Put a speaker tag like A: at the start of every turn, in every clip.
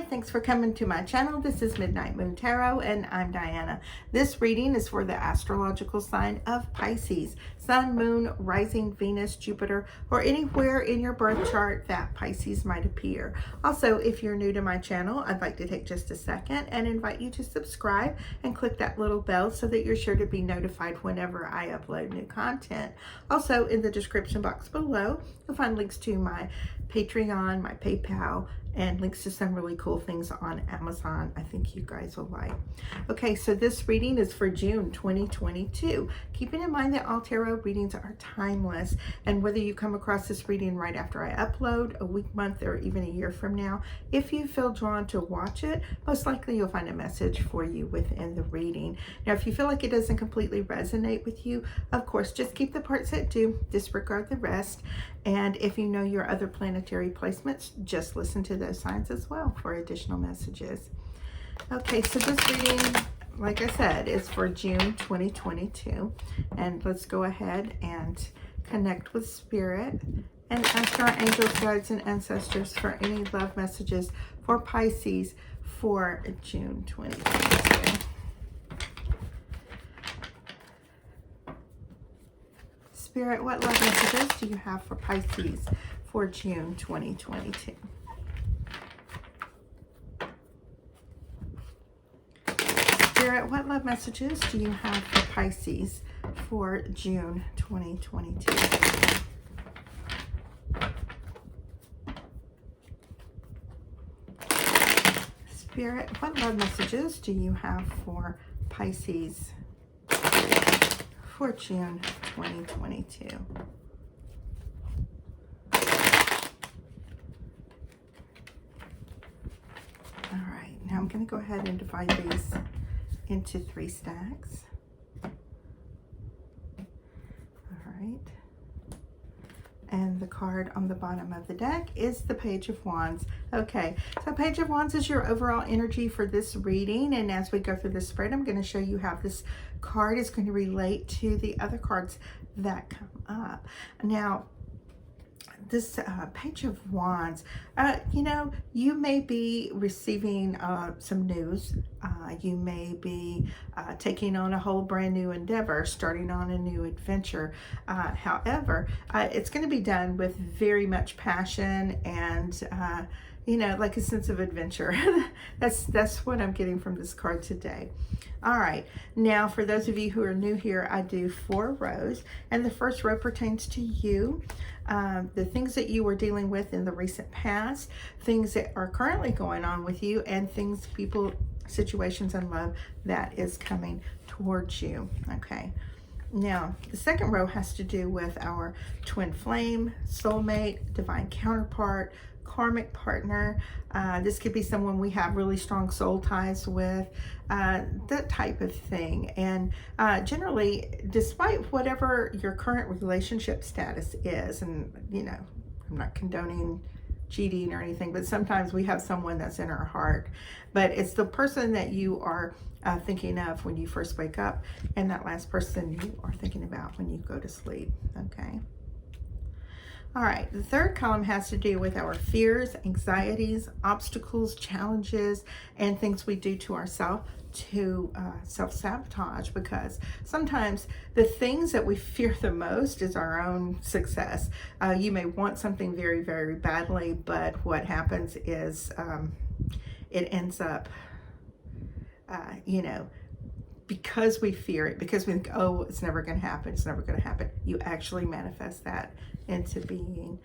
A: thanks for coming to my channel. This is Midnight Moon Tarot and I'm Diana. This reading is for the astrological sign of Pisces. Sun, Moon, Rising, Venus, Jupiter, or anywhere in your birth chart that Pisces might appear. Also, if you're new to my channel, I'd like to take just a second and invite you to subscribe and click that little bell so that you're sure to be notified whenever I upload new content. Also, in the description box below, you'll find links to my Patreon, my PayPal, and links to some really cool things on Amazon I think you guys will like. Okay, so this reading is for June 2022. Keeping in mind that all tarot readings are timeless, and whether you come across this reading right after I upload, a week, month, or even a year from now, if you feel drawn to watch it, most likely you'll find a message for you within the reading. Now, if you feel like it doesn't completely resonate with you, of course, just keep the parts that do, disregard the rest. And if you know your other planetary placements, just listen to those signs as well for additional messages. Okay, so this reading, like I said, is for June 2022. And let's go ahead and connect with Spirit and ask our angels, guides, and ancestors for any love messages for Pisces for June 2022. Spirit, what love messages do you have for Pisces for June 2022? Spirit, what love messages do you have for Pisces for June 2022? Spirit, what love messages do you have for Pisces for June 2022? All right, now I'm going to go ahead and divide these into 3 stacks. All right. And the card on the bottom of the deck is the Page of Wands. Okay, so Page of Wands is your overall energy for this reading. And as we go through the spread, I'm going to show you how this card is going to relate to the other cards that come up. Now, this Page of Wands, you know, you may be receiving some news. You may be taking on a whole brand new endeavor, starting on a new adventure. However, it's going to be done with very much passion and you know, like a sense of adventure. That's what I'm getting from this card today. All right, now for those of you who are new here, I do 4 rows, and the first row pertains to you, the things that you were dealing with in the recent past, things that are currently going on with you, and things, people, situations, and love that is coming towards you. Okay. Now, the second row has to do with our twin flame, soulmate, divine counterpart, karmic partner. This could be someone we have really strong soul ties with, that type of thing. And generally, despite whatever your current relationship status is, and you know, I'm not condoning cheating or anything, but sometimes we have someone that's in our heart, but it's the person that you are thinking of when you first wake up, and that last person you are thinking about when you go to sleep. Okay. All right, the third column has to do with our fears, anxieties, obstacles, challenges, and things we do to ourselves to self-sabotage, because sometimes the things that we fear the most is our own success. You may want something very, very badly, but what happens is it ends up, you know, because we fear it, because we think, oh, it's never going to happen, it's never going to happen, you actually manifest that into being.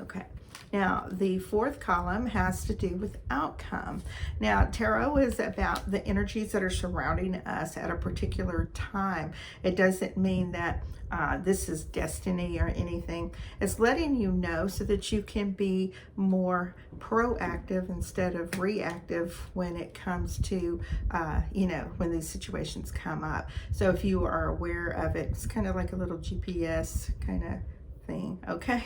A: Okay, now the fourth column has to do with outcome. Now, tarot is about the energies that are surrounding us at a particular time. It doesn't mean that this is destiny or anything. It's letting you know so that you can be more proactive instead of reactive when it comes to, you know, when these situations come up. So if you are aware of it, it's kind of like a little GPS kind of thing. Okay,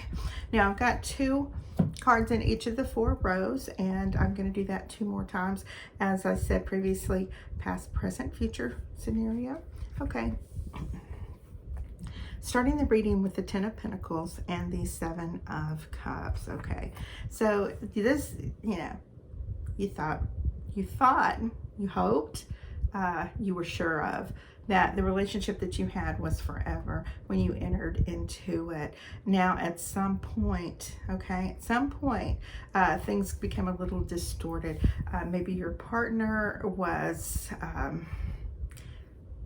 A: now I've got 2 cards in each of the 4 rows, and I'm going to do that 2 more times. As I said previously, past, present, future scenario. Okay, starting the reading with the 10 of Pentacles and the 7 of Cups. Okay, so this, you know, you hoped, you were sure of, that the relationship that you had was forever when you entered into it. Now, at some point, okay, at some point, things became a little distorted. Maybe your partner was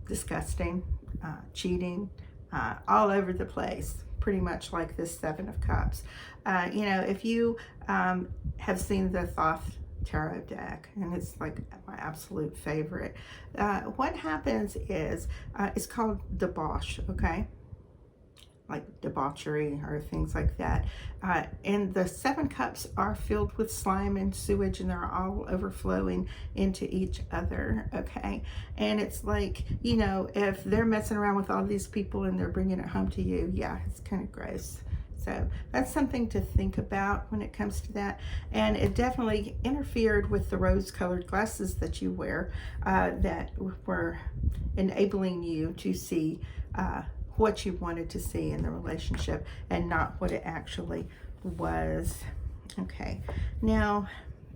A: disgusting, cheating, all over the place, pretty much like this Seven of Cups. You know, if you have seen the Thoth tarot deck, and it's like my absolute favorite, what happens is it's called debauch, okay, like debauchery or things like that, and the Seven Cups are filled with slime and sewage, and they're all overflowing into each other, okay? And it's like, you know, if they're messing around with all these people and they're bringing it home to you, yeah, it's kind of gross. So that's something to think about when it comes to that. And it definitely interfered with the rose-colored glasses that you wear, that were enabling you to see what you wanted to see in the relationship and not what it actually was. Okay, now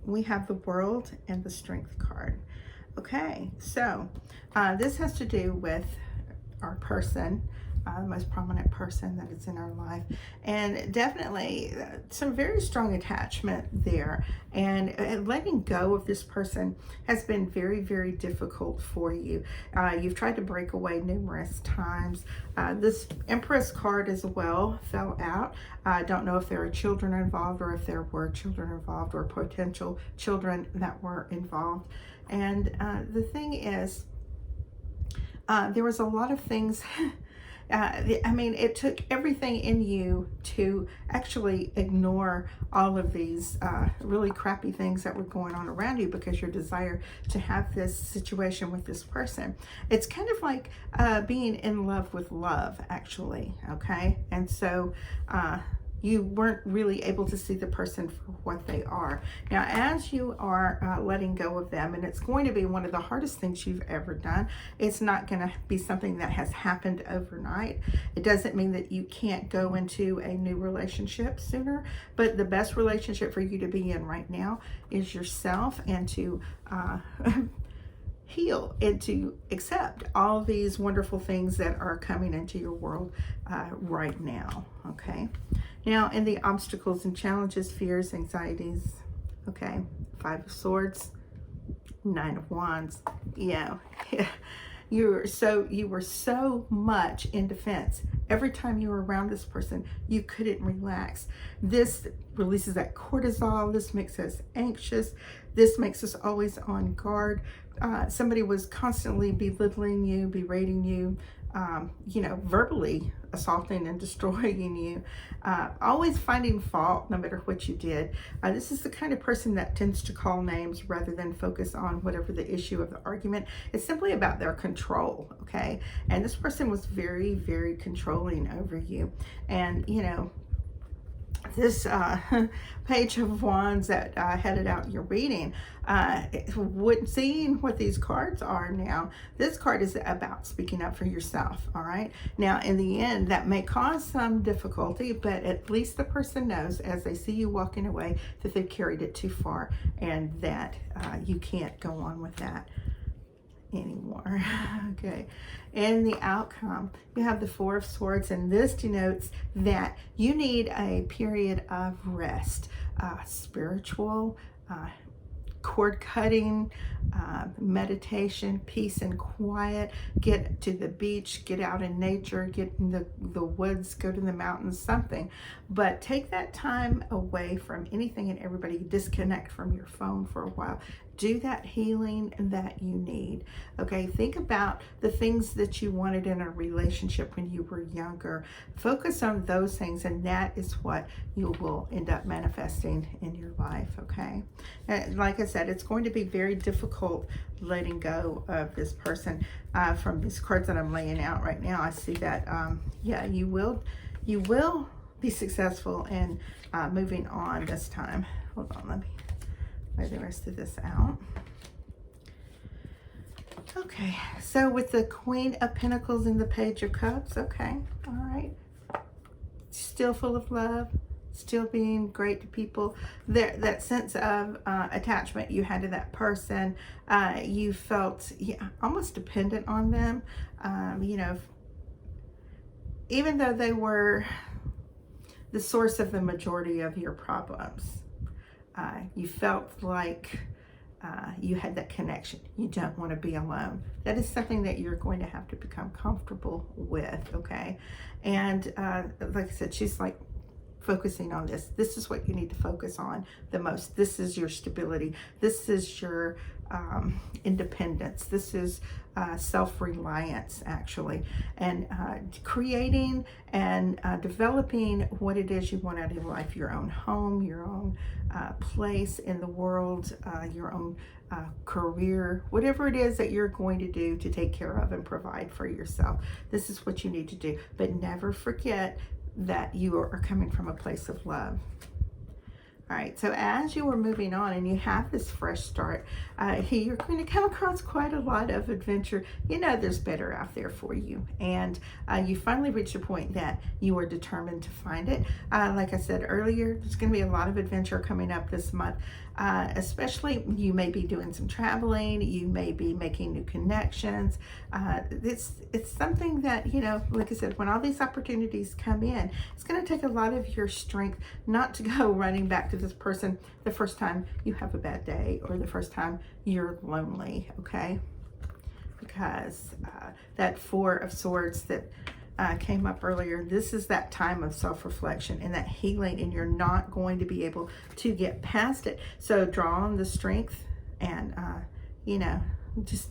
A: we have the World and the Strength card. Okay, so this has to do with our person, the most prominent person that is in our life, and definitely some very strong attachment there, and letting go of this person has been very, very difficult for you. You've tried to break away numerous times. This Empress card as well fell out. I don't know if there are children involved, or if there were children involved, or potential children that were involved. And the thing is, there was a lot of things. I mean, it took everything in you to actually ignore all of these really crappy things that were going on around you, because your desire to have this situation with this person. It's kind of like being in love with love, actually, okay? And so you weren't really able to see the person for what they are. Now, as you are letting go of them, and it's going to be one of the hardest things you've ever done, it's not going to be something that has happened overnight. It doesn't mean that you can't go into a new relationship sooner, but the best relationship for you to be in right now is yourself, and to heal and to accept all these wonderful things that are coming into your world right now, okay? Now, in the obstacles and challenges, fears, anxieties, okay, Five of Swords, Nine of Wands, yeah. You were so much in defense. Every time you were around this person, you couldn't relax. This releases that cortisol. This makes us anxious. This makes us always on guard. Somebody was constantly belittling you, berating you, you know, verbally assaulting and destroying you, always finding fault no matter what you did. This is the kind of person that tends to call names rather than focus on whatever the issue of the argument. It's simply about their control, okay? And this person was very, very controlling over you. And, you know, this Page of Wands that headed out your reading, seeing what these cards are now, this card is about speaking up for yourself, all right? Now, in the end, that may cause some difficulty, but at least the person knows, as they see you walking away, that they've carried it too far, and that you can't go on with that anymore. Okay, and the outcome, you have the Four of Swords, and this denotes that you need a period of rest, spiritual, cord cutting, meditation, peace and quiet. Get to the beach, get out in nature, get in the woods, go to the mountains, something. But take that time away from anything and everybody. Disconnect from your phone for a while. Do that healing that you need, okay? Think about the things that you wanted in a relationship when you were younger. Focus on those things, and that is what you will end up manifesting in your life, okay? And like I said, it's going to be very difficult letting go of this person. From these cards that I'm laying out right now, I see that, yeah, you will be successful in moving on this time. Hold on, let me lay the rest of this out. Okay, so with the Queen of Pentacles and the Page of Cups, okay, all right. Still full of love, still being great to people. There, that sense of attachment you had to that person, you felt almost dependent on them. You know, even though they were the source of the majority of your problems, you felt like you had that connection. You don't want to be alone. That is something that you're going to have to become comfortable with, okay? And like I said, she's like focusing on this. This is what you need to focus on the most. This is your stability. This is your independence. This is self-reliance, actually, and creating and developing what it is you want out of your life, your own home, your own place in the world, your own career, whatever it is that you're going to do to take care of and provide for yourself. This is what you need to do. But never forget that you are coming from a place of love. All right, so as you are moving on and you have this fresh start, you're going to come across quite a lot of adventure. You know there's better out there for you. And you finally reach a point that you are determined to find it. Like I said earlier, there's going to be a lot of adventure coming up this month. Especially you may be doing some traveling, you may be making new connections. It's something that, you know, like I said, when all these opportunities come in, it's going to take a lot of your strength not to go running back to this person the first time you have a bad day or the first time you're lonely, okay? Because that Four of Swords that came up earlier, this is that time of self-reflection and that healing, and you're not going to be able to get past it. So draw on the strength and, you know, just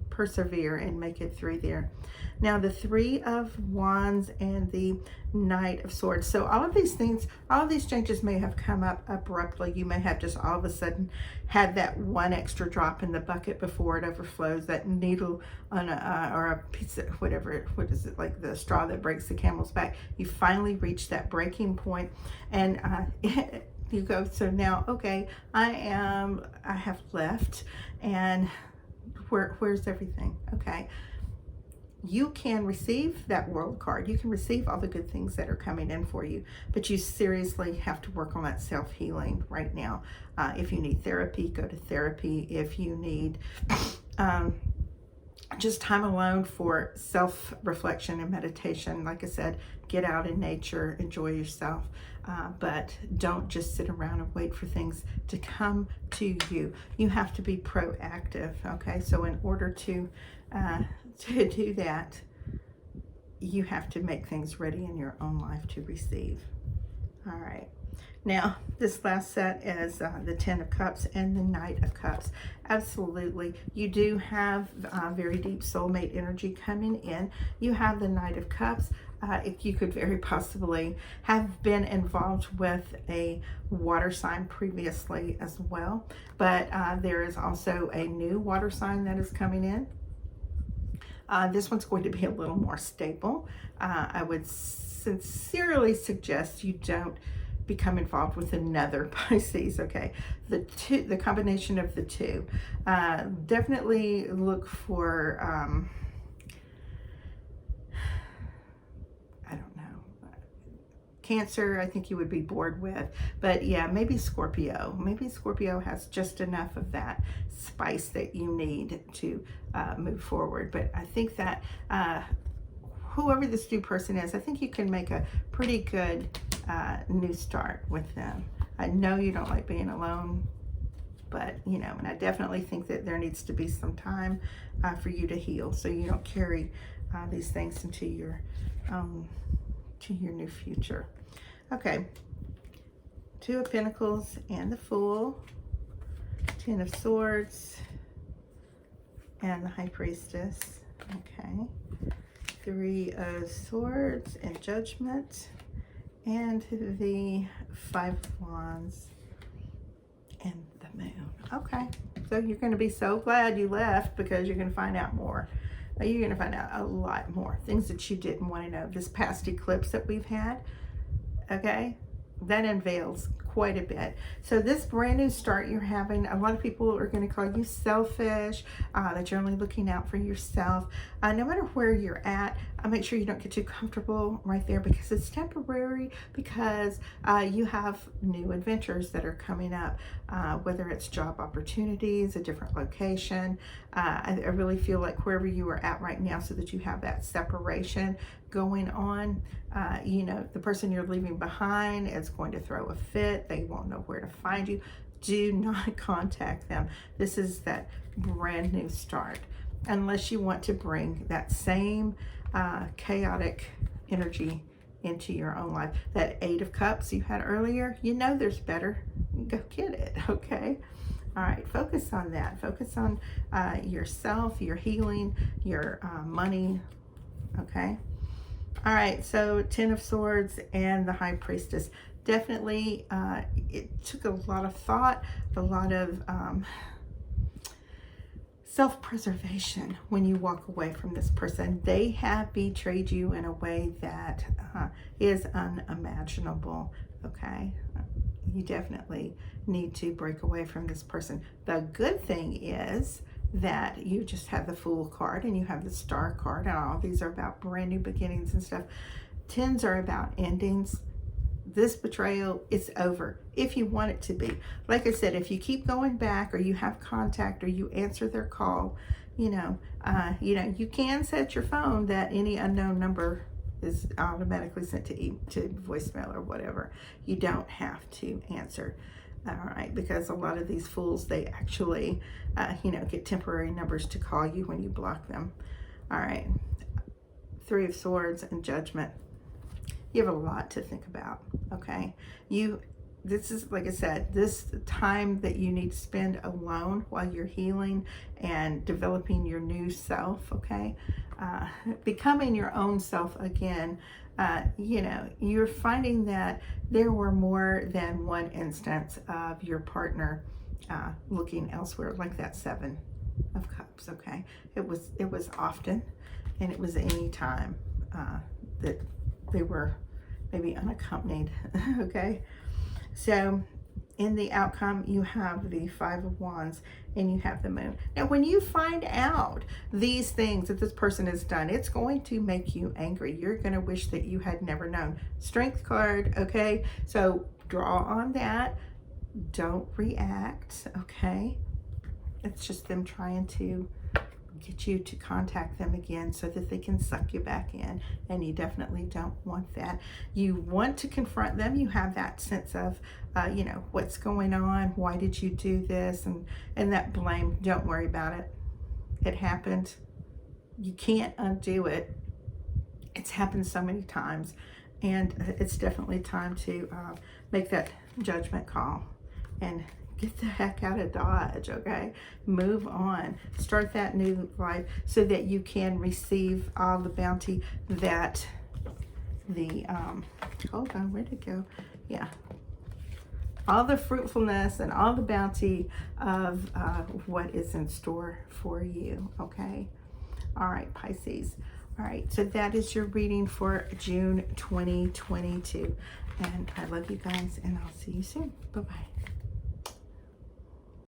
A: persevere and make it through there. Now the Three of Wands and the Knight of Swords. So all of these things, all of these changes may have come up abruptly. You may have just all of a sudden had that one extra drop in the bucket before it overflows, that needle on a, or a piece of whatever, what is it, like the straw that breaks the camel's back. You finally reach that breaking point, and you go, so now, okay, I have left, and where's everything? Okay. You can receive that World card. You can receive all the good things that are coming in for you, but you seriously have to work on that self-healing right now. If you need therapy, go to therapy. If you need just time alone for self-reflection and meditation, like I said, get out in nature, enjoy yourself, but don't just sit around and wait for things to come to you. You have to be proactive, okay? So in order to do that, you have to make things ready in your own life to receive. All right. Now, this last set is the Ten of Cups and the Knight of Cups. Absolutely. You do have very deep soulmate energy coming in. You have the Knight of Cups. You could very possibly have been involved with a water sign previously as well. But there is also a new water sign that is coming in. This one's going to be a little more stable. I would sincerely suggest you don't become involved with another Pisces, okay? The combination of the two. Definitely look for, I don't know, Cancer, I think you would be bored with. But yeah, maybe Scorpio. Maybe Scorpio has just enough of that spice that you need to move forward. But I think that whoever this new person is, I think you can make a pretty good new start with them. I know you don't like being alone, but you know, and I definitely think that there needs to be some time for you to heal, so you don't carry these things into your new future. Okay, Two of Pentacles and the Fool, Ten of Swords, and the High Priestess. Okay, Three of Swords and Judgment, and the Five of Wands and the Moon. Okay, so you're going to be so glad you left, because you're going to find out more. You're going to find out a lot more things that you didn't want to know. This past eclipse that we've had, okay, that unveils quite a bit. So this brand new start you're having, a lot of people are going to call you selfish, that you're only looking out for yourself. No matter where you're at, make sure you don't get too comfortable right there, because it's temporary, because you have new adventures that are coming up, whether it's job opportunities, a different location. I really feel like wherever you are at right now, so that you have that separation going on, you know, the person you're leaving behind is going to throw a fit. They won't know where to find you. Do not contact them. This is that brand new start, unless you want to bring that same chaotic energy into your own life. That 8 of Cups you had earlier, you know there's better. Go get it, okay? All right, focus on that. Focus on yourself, your healing, your money, okay? All right, so 10 of Swords and the High Priestess. Definitely, it took a lot of thought, a lot of self-preservation when you walk away from this person. They have betrayed you in a way that is unimaginable, okay? You definitely need to break away from this person. The good thing is that you just have the Fool card and you have the Star card, and all these are about brand new beginnings and stuff. 10s are about endings. This betrayal is over, if you want it to be. Like I said, if you keep going back, or you have contact, or you answer their call, you know, you can set your phone that any unknown number is automatically sent to voicemail or whatever. You don't have to answer. All right, because a lot of these fools, they actually, get temporary numbers to call you when you block them. All right, 3 of Swords and Judgment. You have a lot to think about, okay? This is, like I said, this time that you need to spend alone while you're healing and developing your new self, okay? Becoming your own self again. You're finding that there were more than one instance of your partner looking elsewhere, like that 7 of Cups, okay? It was often, and it was any time that they were maybe unaccompanied, okay? So in the outcome, you have the 5 of Wands and you have the Moon. Now, when you find out these things that this person has done, it's going to make you angry. You're going to wish that you had never known. Strength card, okay? So draw on that. Don't react, okay? It's just them trying to get you to contact them again so that they can suck you back in, and you definitely don't want that. You want to confront them. You have that sense of what's going on, why did you do this, and that blame. Don't worry about it. It happened. You can't undo it. It's happened so many times, and it's definitely time to make that judgment call and get the heck out of Dodge, okay? Move on. Start that new life so that you can receive all the bounty that the, hold on, where'd it go? Yeah. All the fruitfulness and all the bounty of what is in store for you, okay? All right, Pisces. All right, so that is your reading for June 2022. And I love you guys, and I'll see you soon. Bye-bye.